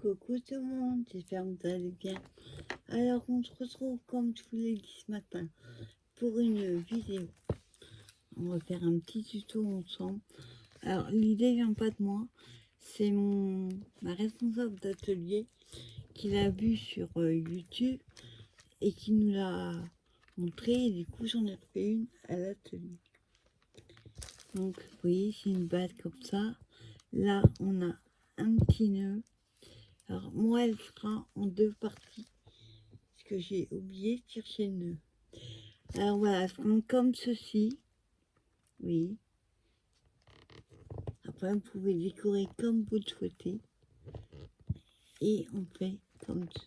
Coucou tout le monde, j'espère que vous allez bien. Alors on se retrouve comme je vous l'ai dit ce matin pour une vidéo. On va faire un petit tuto ensemble. Alors l'idée vient pas de moi, c'est ma responsable d'atelier qui l'a vu sur YouTube et qui nous l'a montré et du coup j'en ai refait une à l'atelier. Donc vous voyez, c'est une base comme ça. Là on a un petit nœud. Alors moi elle sera en deux parties parce que j'ai oublié de chercher le nœud. Alors voilà, comme ceci, oui. Après vous pouvez décorer comme vous le souhaitez et on fait comme ça.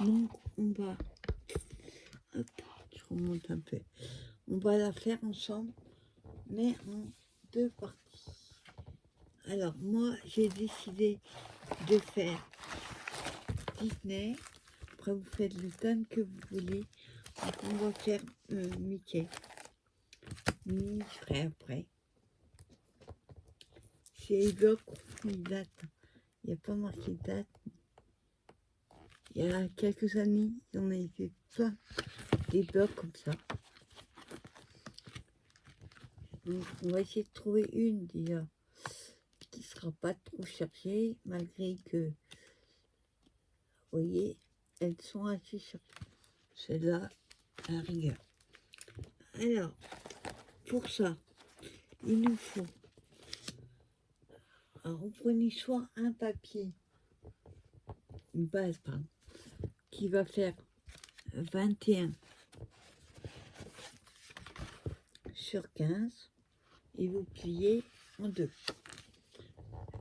Donc on va, hop, je remonte un peu. On va la faire ensemble, mais en deux parties. Alors moi j'ai décidé de faire Disney. Après vous faites le thème que vous voulez. Donc on va faire Mickey. Je ferai après. C'est les blocs une date. Il n'y a pas marqué de date. Il y a quelques années, on a fait plein des blocs comme ça. Donc on va essayer de trouver une déjà qui ne sera pas trop chargée, malgré que, vous voyez, elles sont assez chargées. Celle-là, à la rigueur. Alors, pour ça, il nous faut, alors vous prenez soit un papier, une base, pardon, qui va faire 21 sur 15 et vous pliez en deux.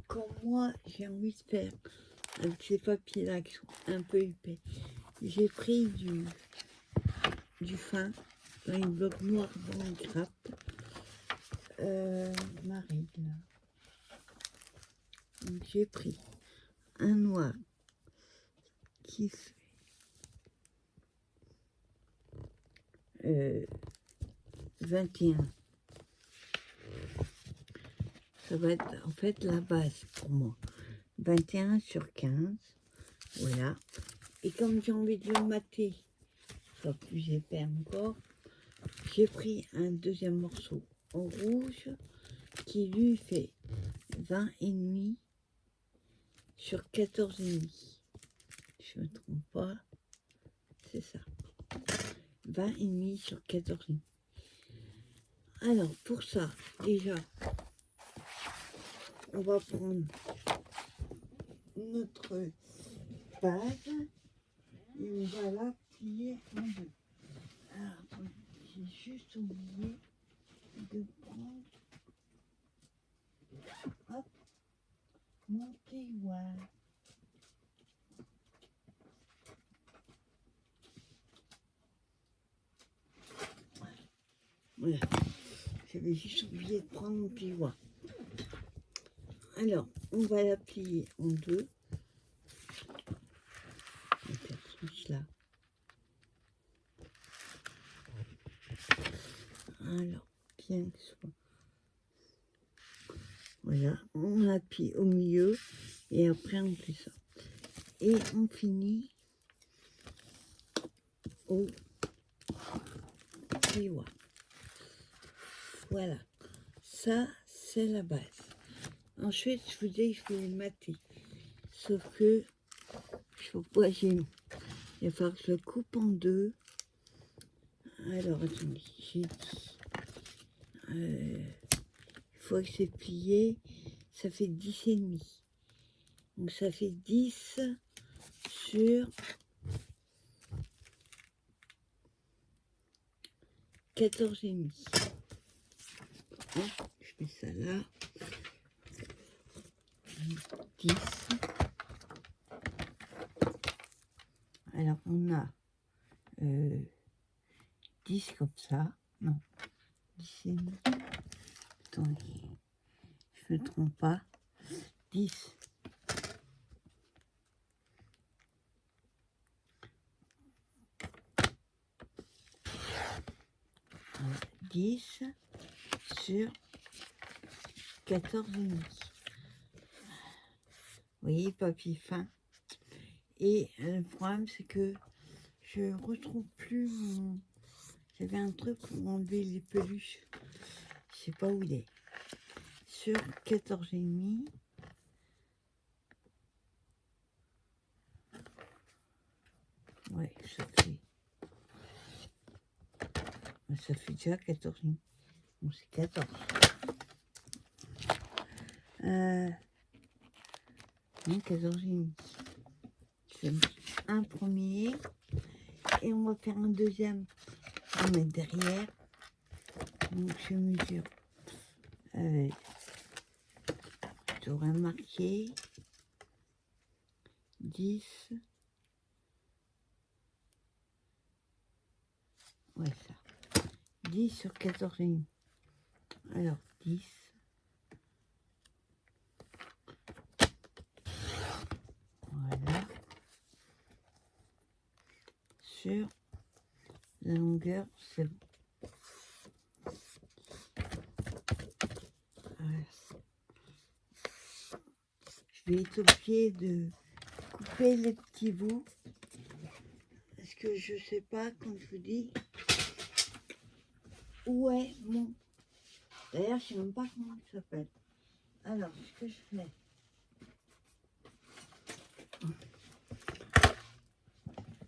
Comme moi j'ai envie de faire avec ces papiers là qui sont un peu épais, j'ai pris du fin dans une bloc noir dans une grappe marine là. Donc j'ai pris un noir qui fait 21. Ça va être en fait la base pour moi. 21 sur 15. Voilà. Et comme j'ai envie de le mater, soit plus épais encore, j'ai pris un deuxième morceau en rouge qui lui fait 20,5 sur 14,5. Je me trompe pas, c'est ça. 20,5 sur 14,5. Alors pour ça, déjà, on va prendre notre base et on va la plier en deux. Alors, j'ai juste oublié de prendre, hop, mon plioir. Voilà, j'avais juste oublié de prendre mon plioir. Alors, on va la plier en deux. On va faire celui-là. Alors, bien que ce soit. Voilà, on appuie au milieu et après on fait ça. Et on finit au plioir. Voilà, ça c'est la base. Ensuite, je vous dis, je vais le mater. Sauf que, je sais pas, il va falloir que je le coupe en deux. Alors, attendez, j'ai dit, une fois que c'est plié, ça fait 10,5. Donc ça fait 10 sur 14,5. Je mets ça là. 10. Alors on a 10 comme ça. Non, 10,5. Attendez, je ne me trompe pas. 10. Voilà, 10 sur 14,5. Vous voyez, papier fin. Et le problème, c'est que je retrouve plus mon... J'avais un truc pour enlever les peluches. Je sais pas où il est. Sur 14,5. Ouais, ça fait déjà 14,5. Bon, c'est 14. Non, 14,5. Je fais un premier. Et on va faire un deuxième. On va mettre derrière. Donc je mesure. J'aurais marqué 10. Ouais, ça. 10 sur 14,5. Alors, 10. Voilà. Sur la longueur, c'est bon. Voilà. Je vais être obligée de couper les petits bouts. Parce que je sais pas, comme je vous dis, où est mon... D'ailleurs, je sais même pas comment il s'appelle. Alors, ce que je fais...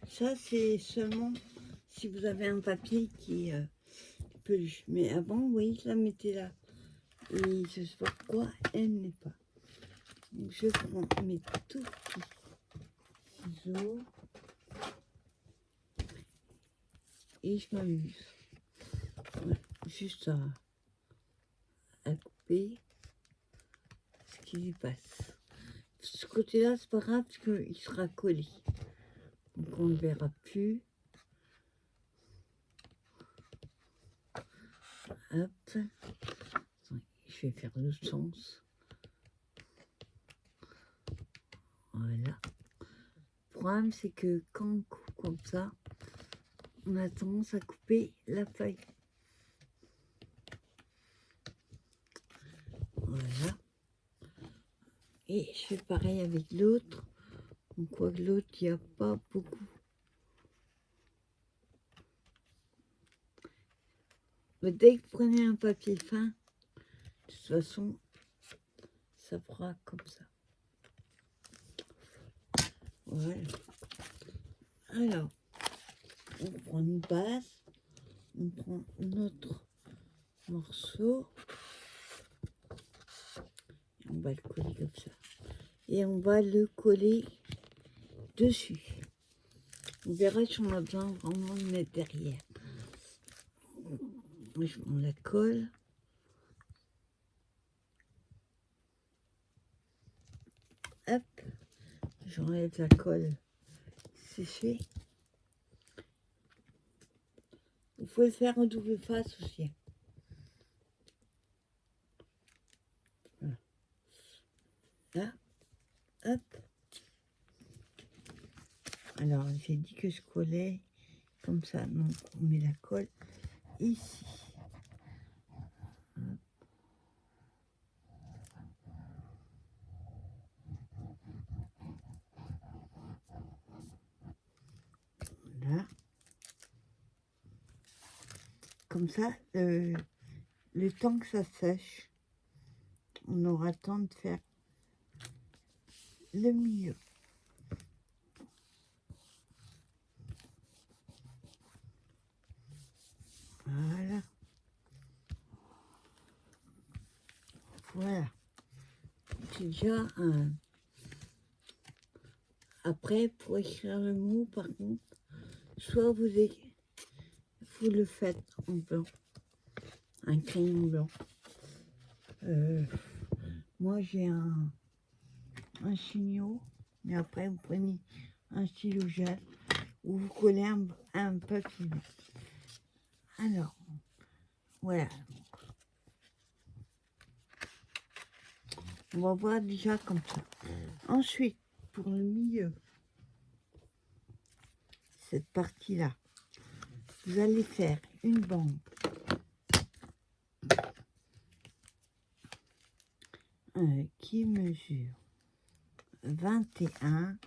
Ça, c'est seulement si vous avez un papier qui peluche. Mais avant, vous voyez, je la mettais là. Et je sais pas pourquoi elle n'est pas. Donc, je prends mes tout petits ciseaux. Et je m'amuse. Voilà, juste à couper ce qui lui passe. Ce côté-là, c'est pas grave parce qu'il sera collé. Donc, on ne le verra plus. Hop. Je vais faire l'autre sens. Voilà. Le problème, c'est que quand on coupe comme ça, on a tendance à couper la feuille. Voilà. Et je fais pareil avec l'autre. On voit que l'autre, il n'y a pas beaucoup. Mais dès que vous prenez un papier fin, de toute façon, ça fera comme ça. Voilà. Alors, on prend une base, on prend notre morceau, et on va le coller comme ça. Et on va le coller dessus. On verra si on a besoin vraiment de mettre derrière. On la colle. Hop, j'enlève la colle séchée. Vous pouvez le faire en double face aussi. Voilà. Là, hop. Alors, j'ai dit que je collais comme ça. Donc, on met la colle ici. Hop. Là. Comme ça, le temps que ça sèche, on aura le temps de faire le milieu. Voilà. Voilà. C'est déjà un... Après, pour écrire le mot, par contre, soit vous le faites en blanc, un crayon blanc. Moi, j'ai un chignon, mais après, vous prenez un stylo gel ou vous collez un papier. Alors, voilà. On va voir déjà comme ça. Ensuite, pour le milieu, cette partie-là, vous allez faire une bande qui mesure 21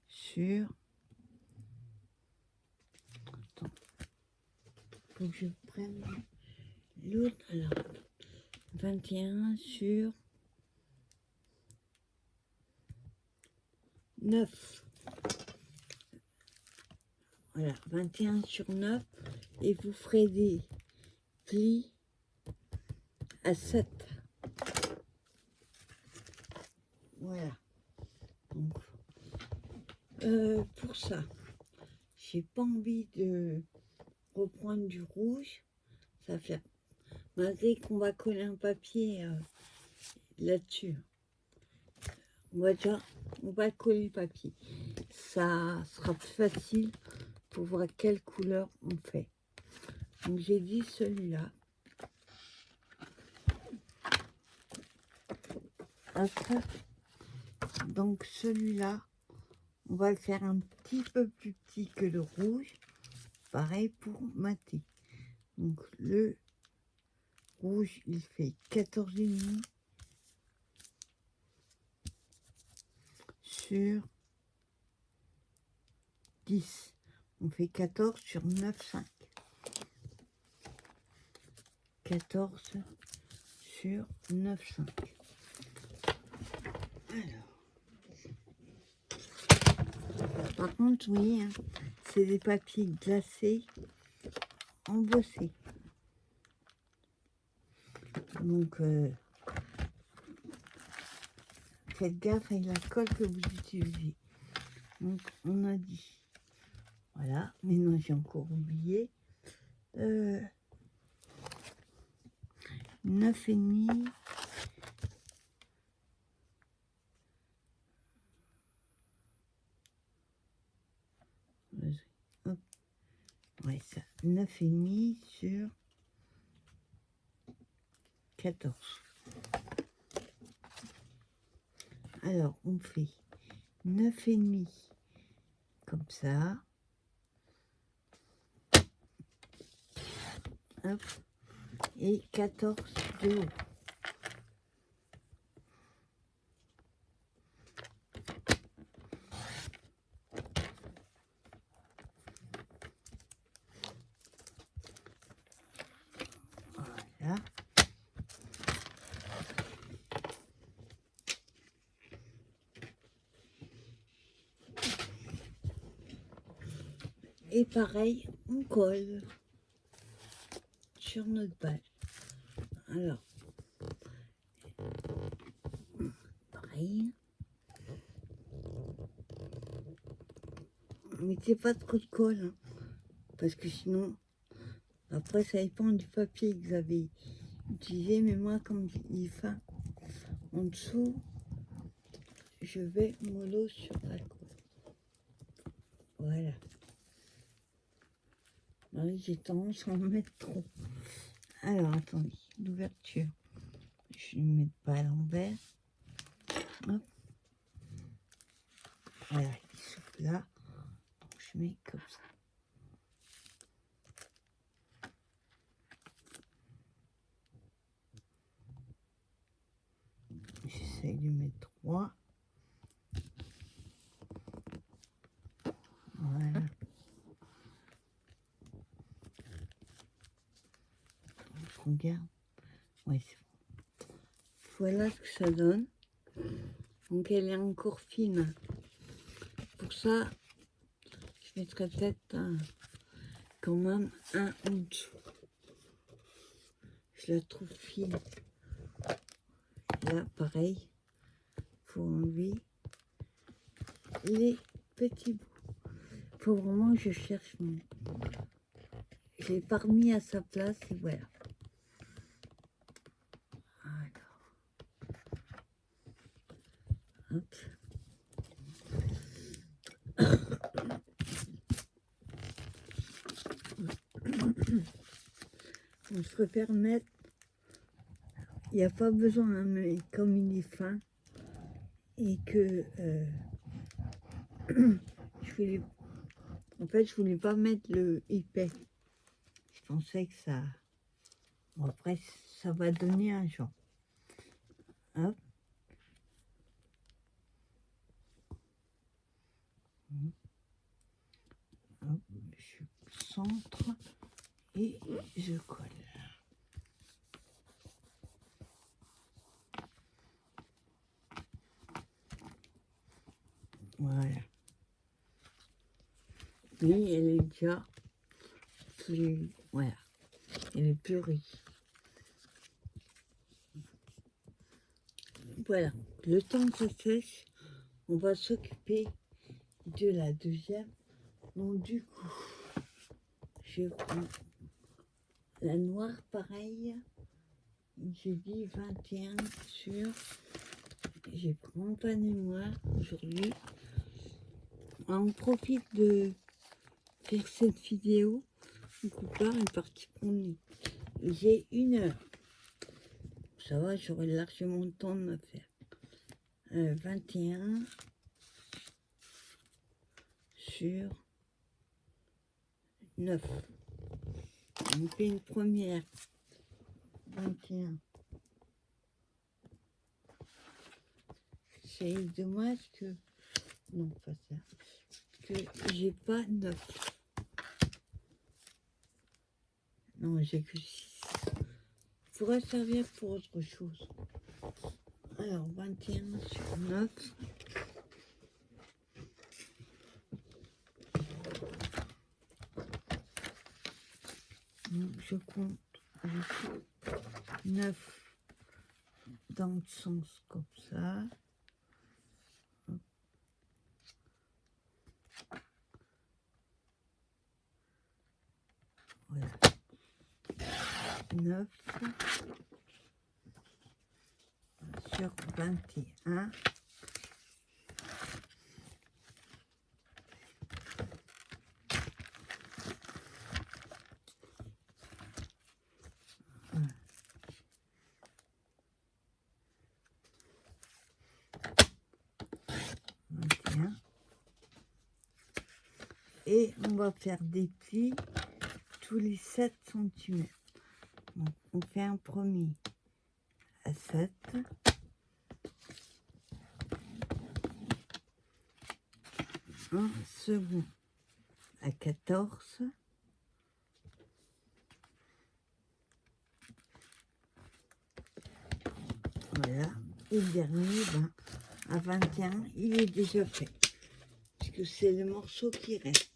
sur... Attends, faut que je prenne l'autre. Alors, 21 sur 9. Voilà, 21 sur 9. Et vous ferez des plis à 7. Voilà. Donc, pour ça, j'ai pas envie de reprendre du rouge. Ça fait, malgré qu'on va coller un papier là-dessus. On va coller le papier. Ça sera plus facile pour voir quelle couleur on fait. Donc j'ai dit celui-là. Donc celui-là, on va le faire un petit peu plus petit que le rouge. Pareil pour mater. Donc le rouge, il fait 14,5 sur 10. On fait 14 sur 9,5. 14 sur 9,5. Alors. Par contre, vous voyez, hein, c'est des papiers glacés, embossés. Donc, faites gaffe avec la colle que vous utilisez. Donc, on a dit. Voilà, maintenant j'ai encore oublié. 9,5. Hop. Ouais, ça. 9,5 sur 14. Alors, on fait 9,5 comme ça. Hop. Et 14 de haut. Voilà. Et pareil, on colle sur notre balle. Alors, pareil. Mettez pas trop de colle, hein, parce que sinon, après, ça dépend du papier que vous avez utilisé. Mais moi, comme il est fin en dessous, je vais mollo sur la colle. Voilà. Oui, j'ai tendance à en mettre trop. Alors, attendez, l'ouverture. Je ne mets pas à l'envers. Hop. Voilà, il souffle là. Donc, je mets comme ça. J'essaie de mettre 3. Voilà. Je regarde. Ouais, c'est bon. Voilà ce que ça donne. Donc elle est encore fine. Pour ça, je mettrai peut-être quand même un en dessous. Je la trouve fine. Là, pareil, faut enlever les petits bouts. Faut vraiment que je cherche mon... Je l'ai pas remis à sa place et voilà. Alors. Hop. On se préfère mettre... Il n'y a pas besoin, hein, mais comme il est fin et que je voulais... En fait, je voulais pas mettre le épais. Je pensais que ça... Bon, après, ça va donner un genre. Hop. centre et je colle. Voilà. Oui, elle est déjà plus... Voilà. Elle est plus riche. Voilà. Le temps que ça sèche, on va s'occuper de la deuxième. Donc du coup, je prends la noire pareil. J'ai dit 21 sur... J'ai pris mon panier noir aujourd'hui. On profite de faire cette vidéo. Le coupeur est parti pour nous. J'ai 1 heure. Ça va, j'aurai largement le temps de me faire. 21 sur 9. On fait une première. 21. C'est dommage que... Non, pas ça. Que j'ai pas 9. Non, j'ai que 6. Pourrait servir pour autre chose. Alors, 21 sur 9. Donc, je compte 9 dans le sens comme ça. Voilà. 9 sur 21. Voilà. 21. Et on va faire des plis tous les 7 cm. Donc, on fait un premier à 7. Un second à 14. Voilà. Et le dernier, à 21, il est déjà fait. Puisque c'est le morceau qui reste.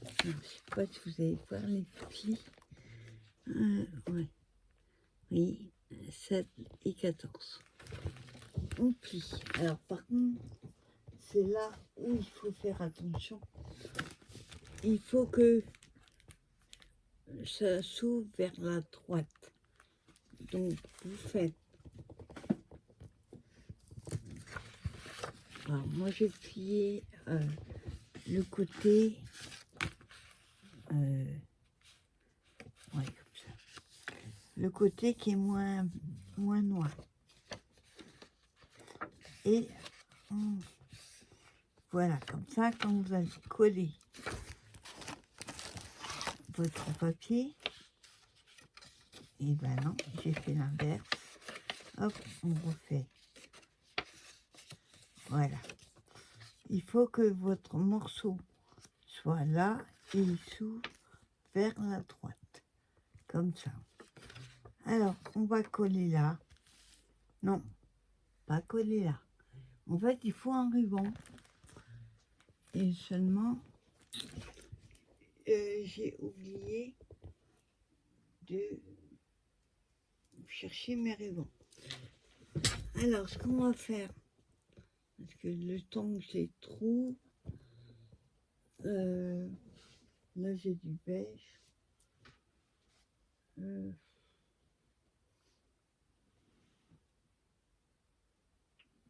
Alors, je ne sais pas si vous allez voir les plis. Ouais. Oui, 7 et 14. On plie. Alors par contre, c'est là où il faut faire attention. Il faut que ça s'ouvre vers la droite. Donc vous faites... Alors moi j'ai plié le côté... ouais, comme ça. Le côté qui est moins noir. Et voilà, comme ça, quand vous allez coller votre papier, et ben non, j'ai fait l'inverse. Hop, on refait. Voilà. Il faut que votre morceau soit là et il s'ouvre vers la droite. Comme ça. Alors, on va coller là. Non, pas coller là. En fait, il faut un ruban. Et seulement, j'ai oublié de chercher mes rubans. Alors, ce qu'on va faire, parce que le temps que j'ai trop, là j'ai du beige.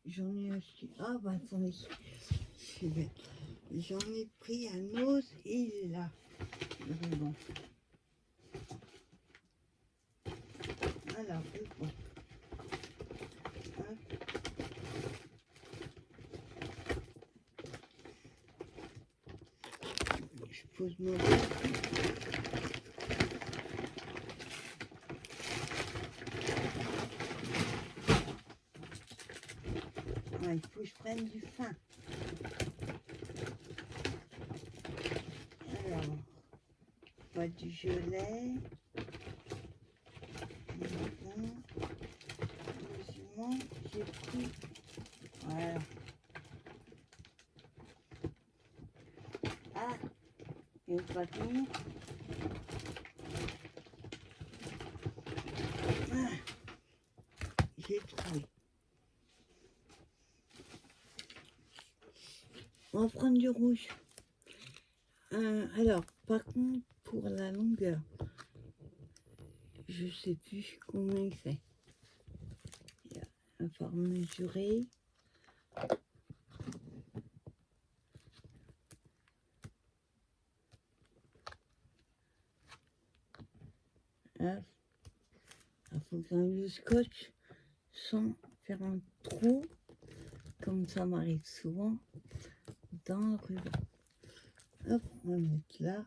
J'en ai acheté. Ah bah attendez, c'est bête. J'en ai pris un autre et il est là. Le ruban. Alors, ruban. Je pose mon doigt. Il faut que je prenne du fin. pas du gelé. Maintenant, j'ai pris. Voilà. Ah, une patine. Ah, j'ai trouvé. On va prendre du rouge. Alors, par contre, pour la longueur, je sais plus combien c'est. Il va falloir mesurer. Là, il faut que le scotch sans faire un trou, comme ça m'arrive souvent, dans le ruban. Hop, on va mettre là.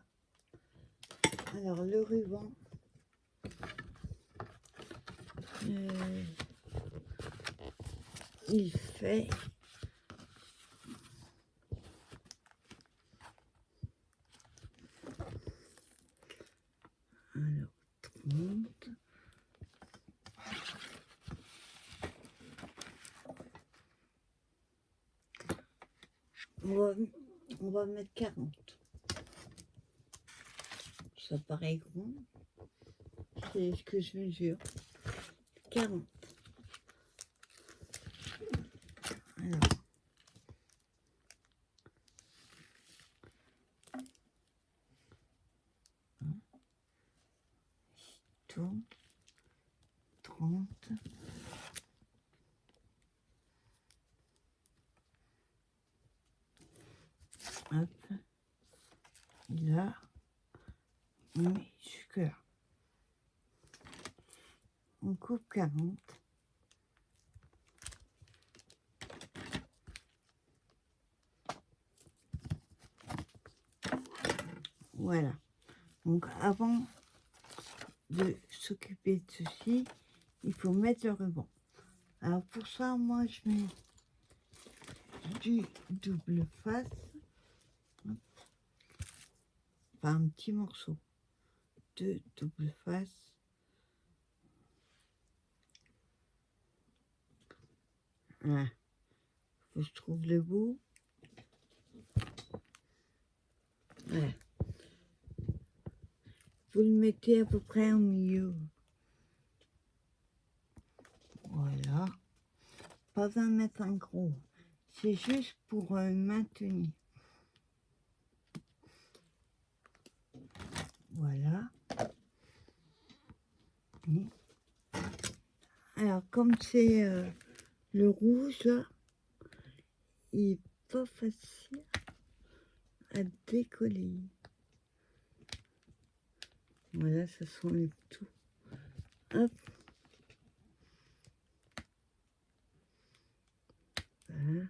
Alors, le ruban, il fait alors 30. On va mettre 40. Ça paraît grand. C'est ce que je mesure. 40. Alors. Tourne. 30. Hop. Là. On met jusque là. On coupe 40. Voilà. Donc avant de s'occuper de ceci, il faut mettre le ruban. Alors pour ça, moi je mets du double face. Enfin un petit morceau de double face. Voilà. Faut que je trouve le bout. Voilà. Vous le mettez à peu près au milieu. Voilà. Pas besoin de mettre un gros. C'est juste pour maintenir. Voilà. Et alors, comme c'est le rouge, là, il n'est pas facile à décoller. Voilà, ça s'enlève tout. Hop. Voilà.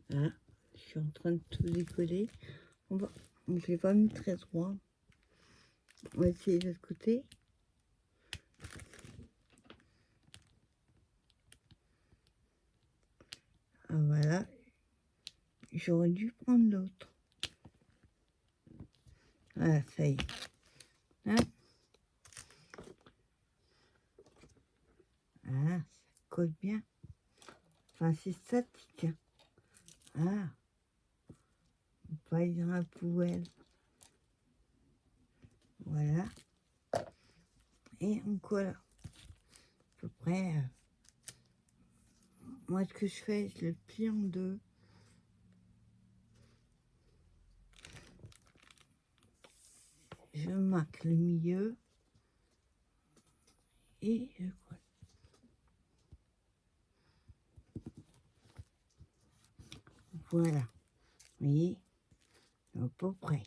Voilà. Je suis en train de tout décoller. Je l'ai pas mis très droit. On va essayer de l'autre côté. Ah, voilà. J'aurais dû prendre l'autre. Voilà, ça y est. Hein? Ah, ça colle bien. Enfin, c'est statique. Ah, on peut aller dans la poubelle. Voilà. Et on colle à peu près. Moi, ce que je fais, je le plie en deux. Je marque le milieu. Et je colle. Voilà. Vous voyez, à peu près.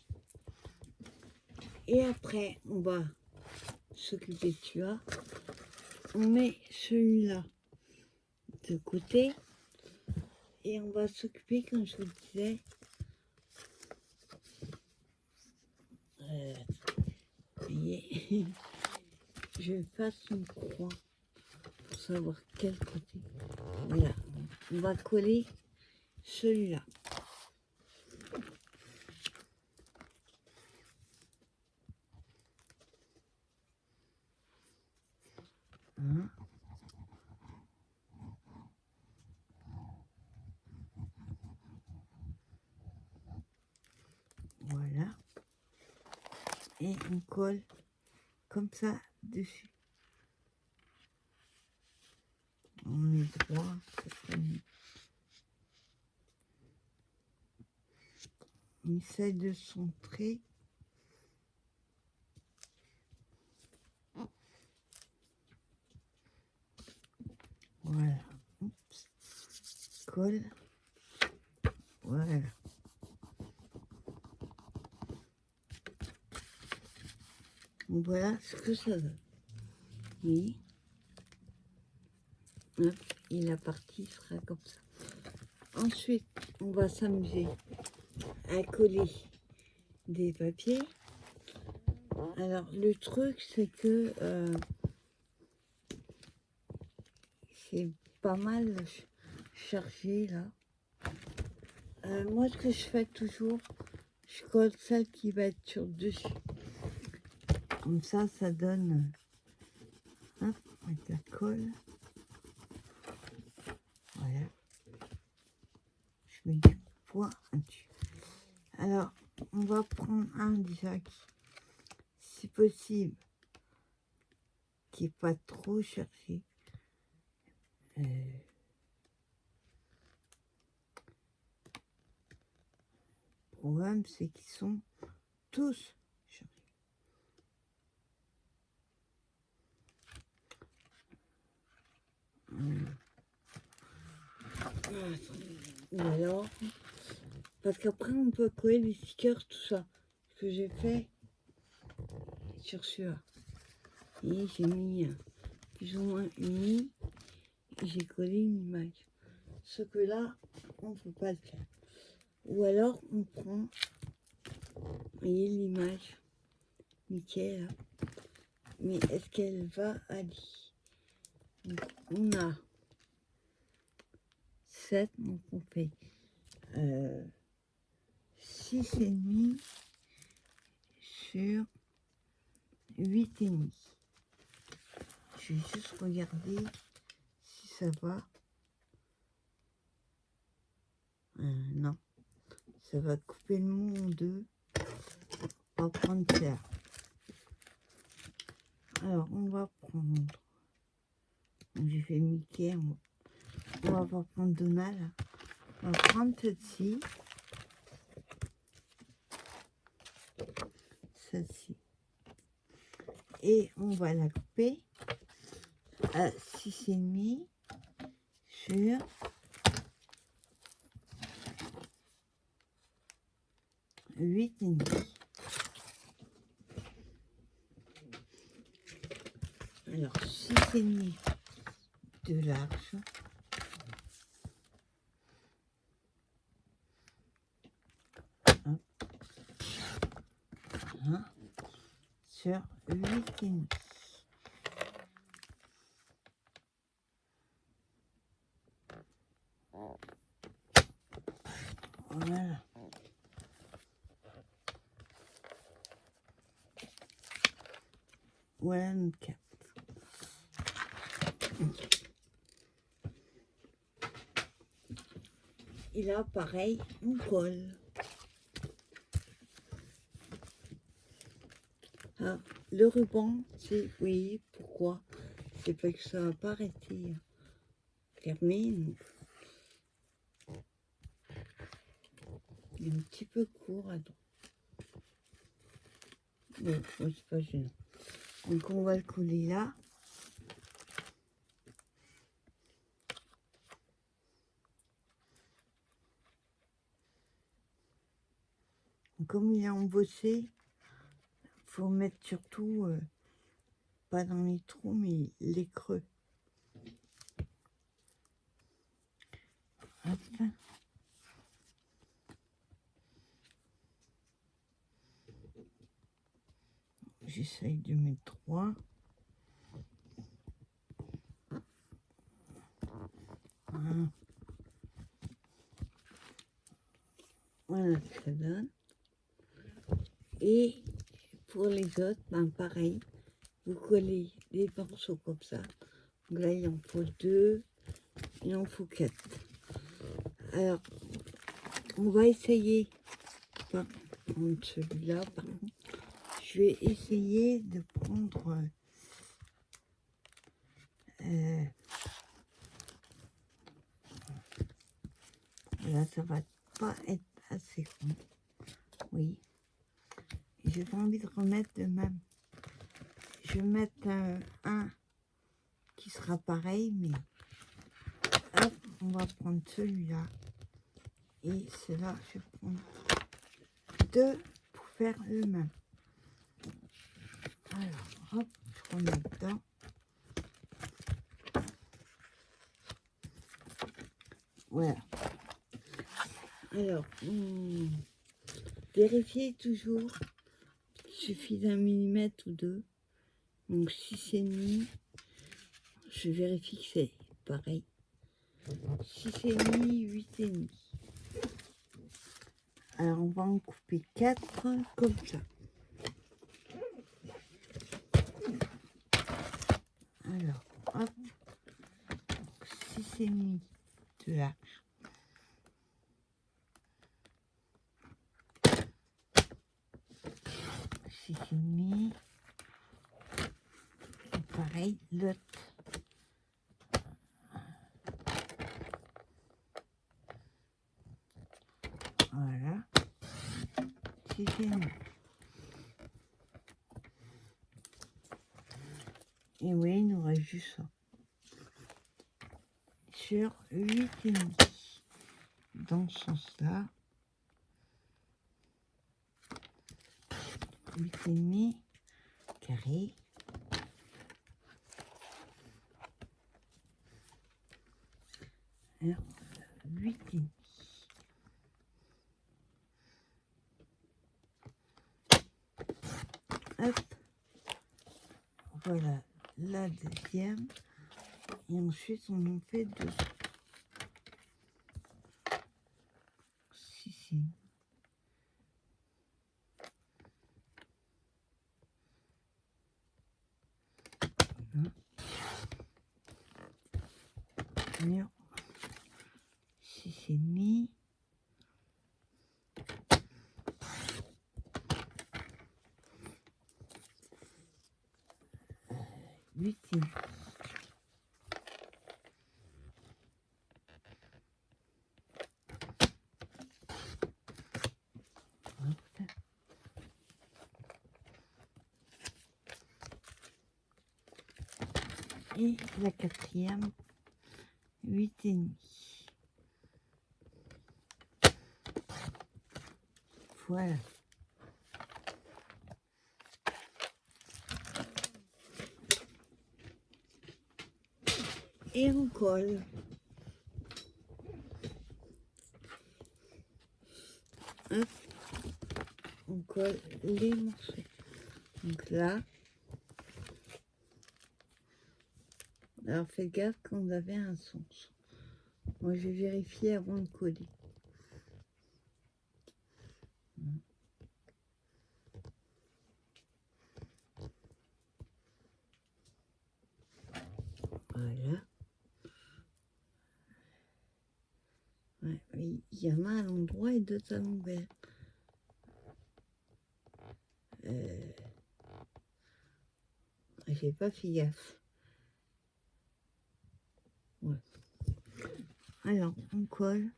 Et après, on va s'occuper de celui-là. On met celui-là de côté. Et on va s'occuper, comme je vous disais, vous voyez, je fasse une croix pour savoir quel côté. Voilà. on va coller celui-là. Hein. Voilà. Et on colle comme ça dessus. On met droit, ça serait mieux. On essaie de centrer. Voilà. Oups. Colle. Voilà. Donc voilà ce que ça donne. Oui. Hop, et la partie sera comme ça. Ensuite, on va s'amuser à coller des papiers. Alors, le truc, c'est que c'est pas mal chargé, là. Moi, ce que je fais toujours, je colle celle qui va être sur dessus. Comme ça donne... Hop, avec la colle. Voilà. Je mets du poids dessus. Alors, on va prendre un déjà qui, si possible, qui n'est pas trop cherché. Le problème, c'est qu'ils sont tous cherchés. Ou alors, parce qu'après, on peut coller les stickers, tout ça. Ce que j'ai fait sur celui-là. Et j'ai mis plus ou moins une ligne. Et j'ai collé une image. Ce que là, on ne peut pas le faire. Ou alors, on prend, vous voyez l'image, Mickey, là. Mais est-ce qu'elle va aller? Donc, on a 7, donc on fait 6,5 sur 8,5. Je vais juste regarder si ça va. Non, ça va couper le mot en deux. On va prendre ça. Alors, on va prendre... J'ai fait Mickey. On va pas prendre Donald. On va prendre celle-ci. Celle-ci. Et on va la couper à 6,5 sur 8,5. Alors, 6,5 de large. Hop. Voilà. Sur 8,5. Voilà. Voilà notre carte. Et là, pareil, on colle. Ah, le ruban, c'est... Oui, pourquoi? C'est pas que ça va pas rester fermé. Donc. Il est un petit peu court à droite. Mais bon, c'est pas gênant. Donc on va le coller là. Comme il est embossé, faut mettre surtout pas dans les trous mais les creux. Hop. J'essaye de mettre 3. Voilà. Voilà ce que ça donne. Et pour les autres, ben pareil, vous collez des morceaux comme ça. Donc là, il en faut 2, il en faut 4. Alors, on va essayer par prendre celui-là, par contre. Je vais essayer de prendre là, ça va pas être assez grand. Oui. J'ai pas envie de remettre de même. Je vais mettre un qui sera pareil, mais hop, on va prendre celui-là. Et cela, je vais prendre 2 pour faire le même. Alors, hop, je remets dedans. Voilà. Alors, vérifiez toujours. Il suffit d'un millimètre ou 2. Donc 6,5. Je vérifie que c'est pareil. 6,5, 8,5. Alors, on va en couper 4 comme ça. Alors, hop. 6,5 de là. 6,5. Et pareil, l'autre. Voilà. 6,5. Et oui, il nous reste juste ça. Sur 8,5. Dans ce sens-là. 8,5 carré. Alors, 8,5. Hop. Voilà la deuxième. Et ensuite, on en fait 2. 6. Voilà. Alors, 6,5. 8,5. Et la quatrième, 8,5. Voilà. Et on colle. Hop. On colle les morceaux. Donc là. Alors faites gaffe quand vous avez un sens. Moi j'ai vérifié avant de coller. Voilà. Ouais, il y en a à l'endroit et d'autres à l'envers. J'ai pas fait gaffe. Ouais. Alors, on colle.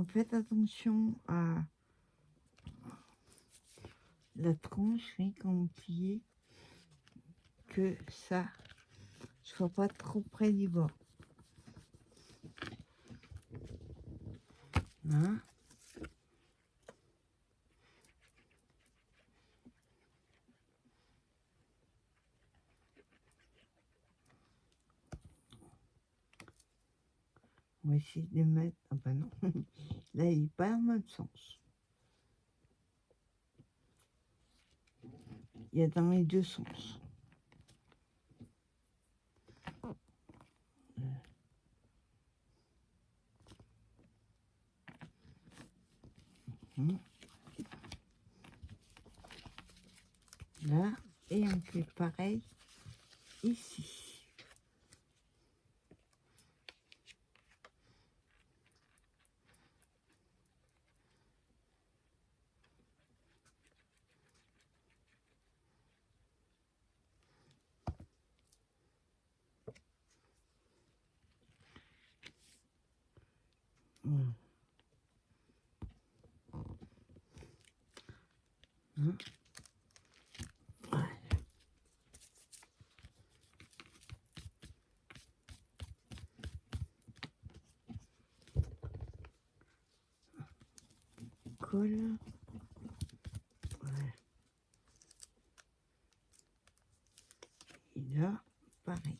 Faites attention à la tranche, oui, quand vous pliez, que ça soit pas trop près du bord. Hein? On va essayer de mettre... Ah bah non, là il n'est pas dans notre sens. Il y a dans les deux sens. Hum. Là, et on fait pareil ici. Hum. Hum. Voilà. Colle. Voilà. Et là, pareil.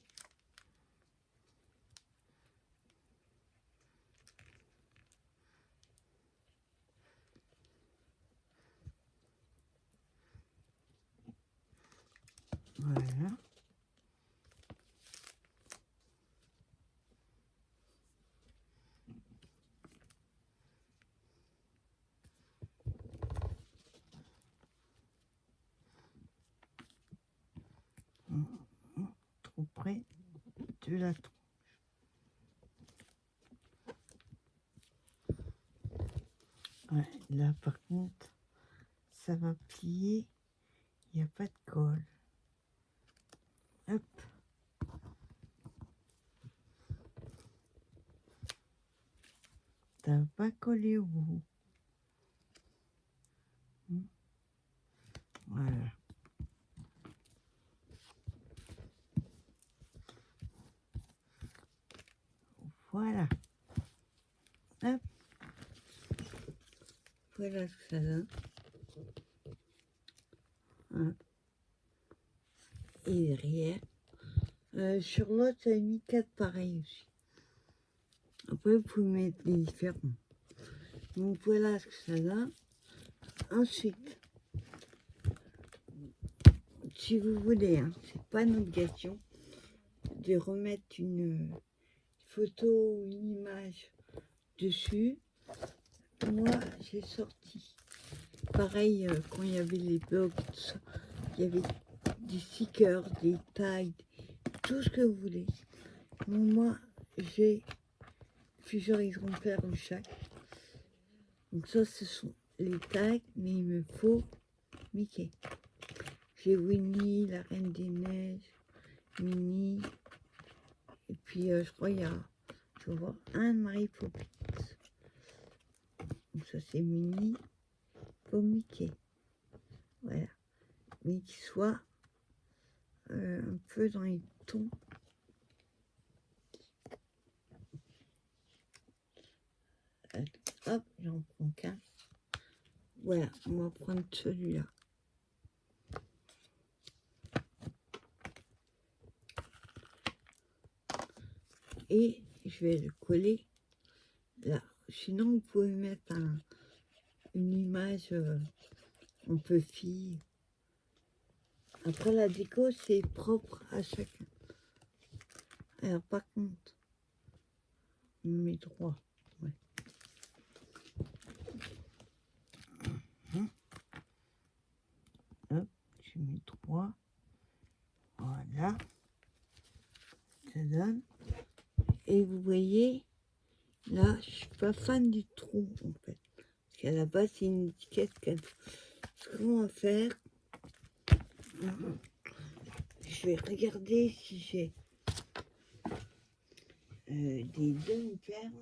Voilà. Trop près de la tronche. Ouais, là, par contre, ça va plier. Il n'y a pas de colle. Hop. Ça va pas coller au bout. Voilà. Voilà. Hop. Voilà ce que ça donne. Hein. Et derrière. Sur l'autre, ça a mis 4 pareils aussi. Après, vous pouvez mettre les différents. Donc voilà ce que ça donne. Ensuite, si vous voulez, hein, c'est pas une obligation de remettre une photo ou une image dessus. Moi, j'ai sorti. Pareil, quand il y avait les blogs, tout ça, il y avait des stickers, des tags, tout ce que vous voulez. Donc moi, j'ai plusieurs exemplaires de chaque. Donc ça, ce sont les tags, mais il me faut Mickey. J'ai Winnie, la Reine des Neiges, Minnie, et puis je crois il y a, je vois, un Mary Poppins. Donc ça c'est Minnie pour Mickey. Voilà. Mais qui soit un peu dans les tons. Hop, j'en prends qu'un. Voilà, on va prendre celui-là. Et je vais le coller là. Sinon, vous pouvez mettre une image un peu fille. Après, la déco, c'est propre à chacun. Alors, par contre, mes droits. Ouais. Hop, je mets 3. Voilà. Ça donne. Et vous voyez, là, je suis pas fan du trou, en fait. Parce qu'à la base, c'est une étiquette cadeau. Ce qu'on va faire, je vais regarder si j'ai des demi-paires,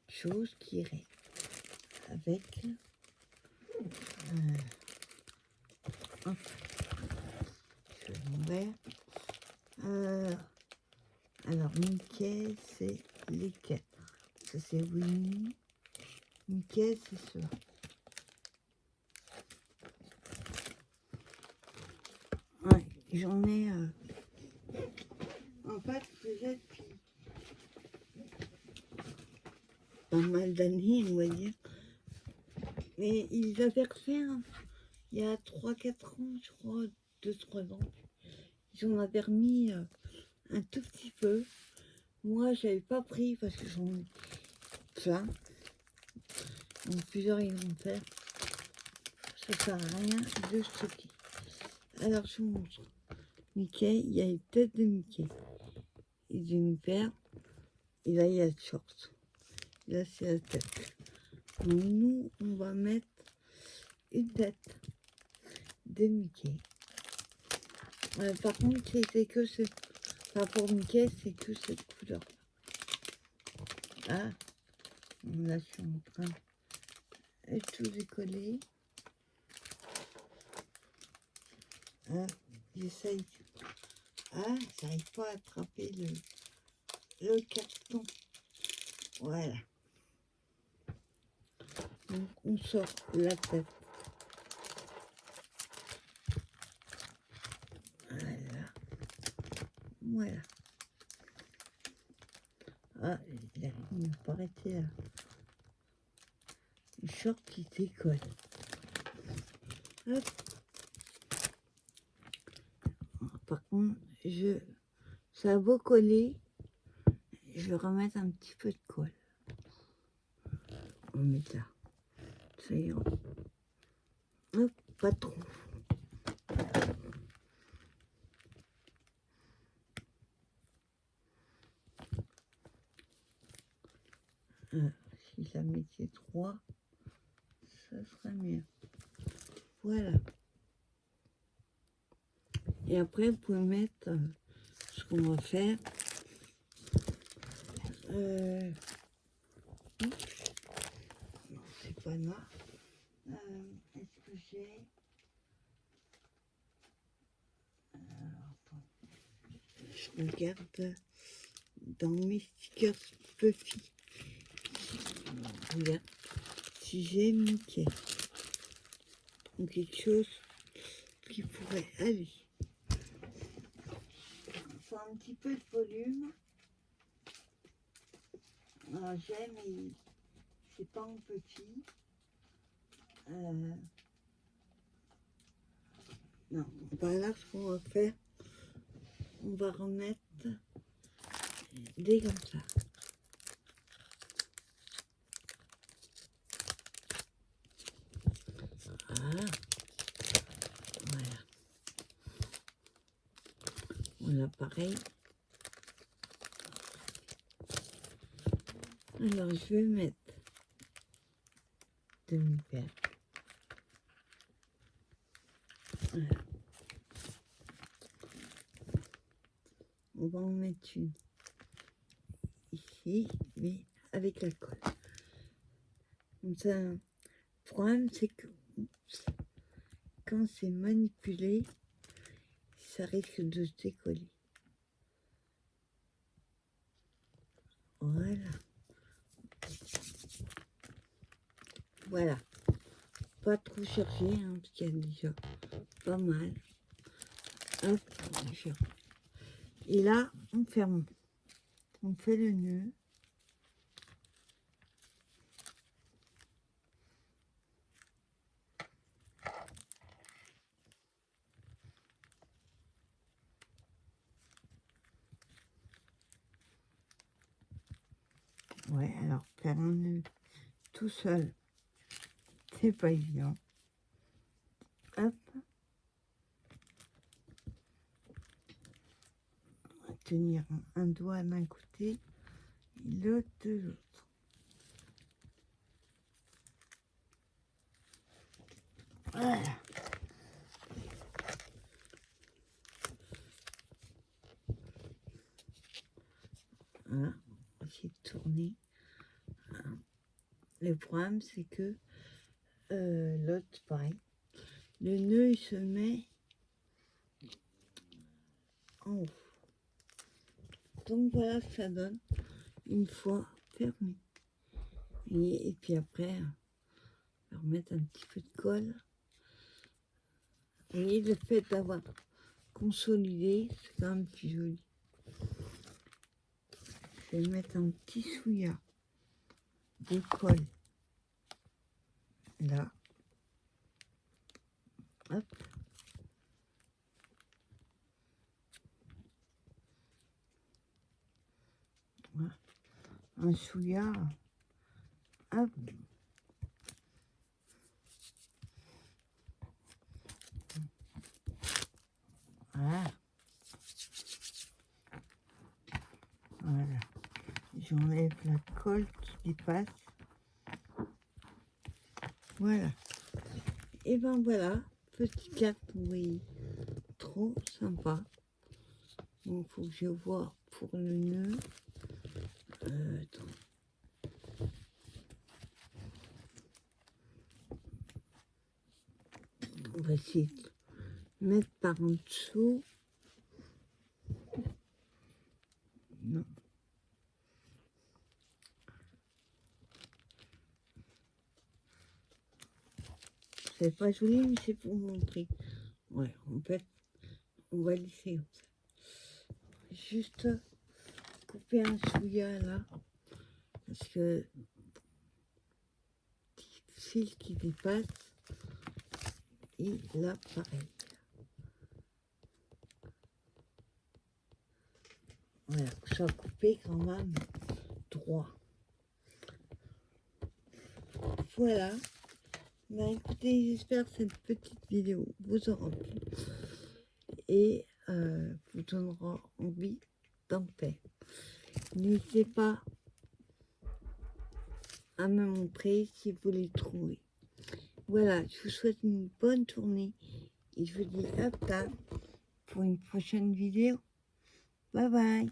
chose qui irait avec hop, je vais l'envers. Alors Mickey, c'est lesquels? Ça c'est Winnie. Mickey, c'est cela. Ouais, j'en ai en fait déjà depuis pas mal d'années, on va dire. Mais ils avaient refait il y a 3-4 ans, je crois, 2-3 ans. Ils en avaient remis un tout petit peu. Moi, j'avais pas pris parce que j'en ai plein. Donc plusieurs exemplaires. Ça sert à rien de stocker. Alors je vous montre. Mickey, il y a une tête de Mickey. Et d'une paire. Et là il y a le short. Là c'est la tête. Donc nous on va mettre une tête de Mickey. Par contre c'est que ce. Enfin pour Mickey c'est que cette couleur. Ah, là je suis en train de tout décoller. Ah, j'essaye. Ah, j'arrive pas à attraper le carton. Voilà. Donc on sort la tête. Voilà. Voilà. Ah, il m'a pas arrêté là. Le short qui décolle. Hop. Par contre, ça a beau coller, je vais remettre un petit peu de colle. On met là. Ça ira. Hop, pas trop. Si je la mettais 3, ça serait mieux. Voilà. Et après, vous pouvez mettre ce qu'on va faire. Non, c'est pas noir. Est-ce que j'ai... Je regarde dans mes stickers Puffy. Regarde. Si j'ai Mickey. Ou quelque chose qui pourrait aller. Il faut un petit peu de volume. Alors j'aime, mais c'est pas en petit. Non, voilà ce qu'on va faire. On va remettre des comme ça. Ah, voilà. Voilà, pareil. Alors, je vais mettre demi-paire. Voilà. On va en mettre une ici, mais avec la colle. Comme ça, le problème, c'est que quand c'est manipulé, ça risque de se décoller. Voilà. Voilà. Pas trop chercher, hein, parce qu'il y a déjà pas mal. Hop, et là, on ferme. On fait le nœud. Ouais, alors faire un nœud tout seul, c'est pas évident. Hop. On va tenir un doigt d'un côté et l'autre de l'autre. Voilà. Voilà. On va essayer de tourner. Le problème, c'est que l'autre, pareil. Le nœud, il se met en haut. Donc voilà ce que ça donne une fois fermé. Et puis après, on va remettre un petit peu de colle. Et le fait d'avoir consolidé, c'est quand même plus joli. Je vais mettre un petit souillard de colle là. Hop. Voilà. Un souillard. Hop. Voilà. Voilà. J'enlève la colle qui dépasse. Voilà. Et ben voilà, petit carton, oui, trop sympa. Donc faut que je vois pour le nœud. Attends. On va essayer de mettre par en dessous. Non. C'est pas joli, mais c'est pour montrer. Ouais, en fait, on va laisser comme ça. Juste couper un chouïa là, parce que petit fil qui dépasse, et là pareil. Voilà, je vais couper quand même droit. Voilà. Ben écoutez, j'espère que cette petite vidéo vous aura plu et vous donnera envie d'en faire. N'hésitez pas à me montrer si vous les trouvez. Voilà, je vous souhaite une bonne journée et je vous dis à plus tard pour une prochaine vidéo. Bye bye.